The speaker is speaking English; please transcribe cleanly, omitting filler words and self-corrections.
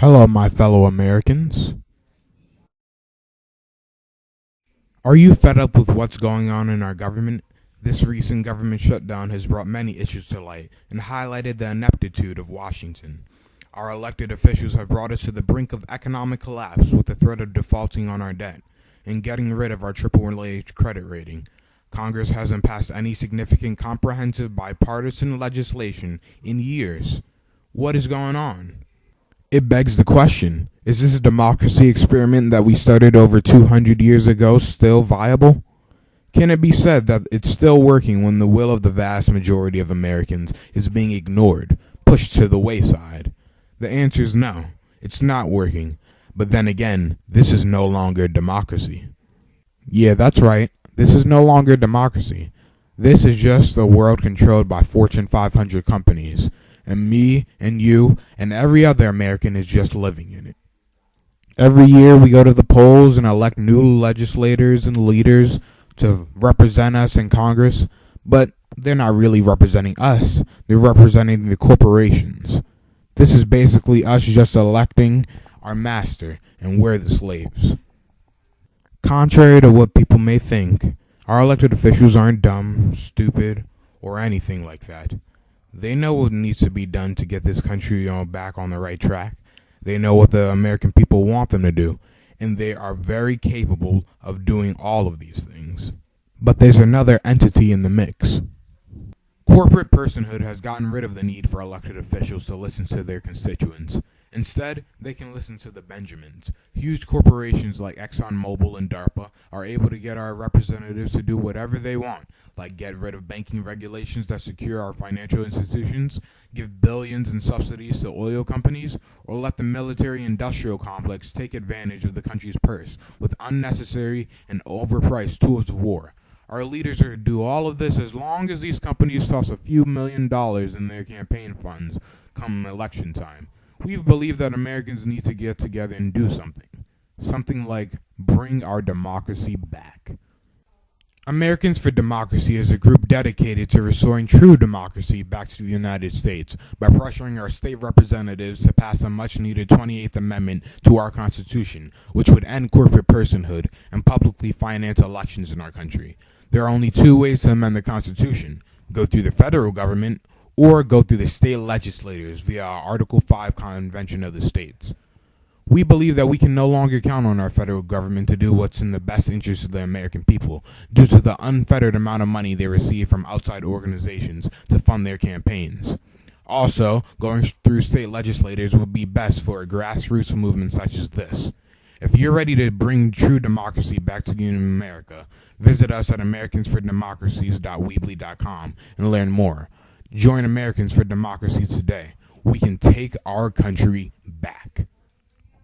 Hello, my fellow Americans. Are you fed up with what's going on in our government? This recent government shutdown has brought many issues to light and highlighted the ineptitude of Washington. Our elected officials have brought us to the brink of economic collapse with the threat of defaulting on our debt and getting rid of our AAA credit rating. Congress hasn't passed any significant comprehensive bipartisan legislation in years. What is going on? It begs the question, is this democracy experiment that we started over 200 years ago still viable? Can it be said that it's still working when the will of the vast majority of Americans is being ignored, pushed to the wayside? The answer is no, it's not working. But then again, this is no longer democracy. Yeah, that's right, this is no longer democracy. This is just a world controlled by Fortune 500 companies. And me and you and every other American is just living in it. Every year we go to the polls and elect new legislators and leaders to represent us in Congress, but they're not really representing us. They're representing the corporations. This is basically us just electing our master, and we're the slaves. Contrary to what people may think, our elected officials aren't dumb, stupid, or anything like that. They know what needs to be done to get this country back on the right track. They know what the American people want them to do, and they are very capable of doing all of these things. But there's another entity in the mix. Corporate personhood has gotten rid of the need for elected officials to listen to their constituents. Instead, they can listen to the Benjamins. Huge corporations like ExxonMobil and DARPA are able to get our representatives to do whatever they want, like get rid of banking regulations that secure our financial institutions, give billions in subsidies to oil companies, or let the military-industrial complex take advantage of the country's purse with unnecessary and overpriced tools of war. Our leaders are to do all of this as long as these companies toss a few $1,000,000 in their campaign funds come election time. We've believed that Americans need to get together and do something. Something like bring our democracy back. Americans for Democracy is a group dedicated to restoring true democracy back to the United States by pressuring our state representatives to pass a much-needed 28th Amendment to our Constitution, which would end corporate personhood and publicly finance elections in our country. There are only two ways to amend the Constitution: go through the federal government or go through the state legislators via our Article 5 Convention of the States. We believe that we can no longer count on our federal government to do what's in the best interest of the American people due to the unfettered amount of money they receive from outside organizations to fund their campaigns. Also, going through state legislators would be best for a grassroots movement such as this. If you're ready to bring true democracy back to America, visit us at americansfordemocracies.weebly.com and learn more. Join Americans for Democracy today. We can take our country back.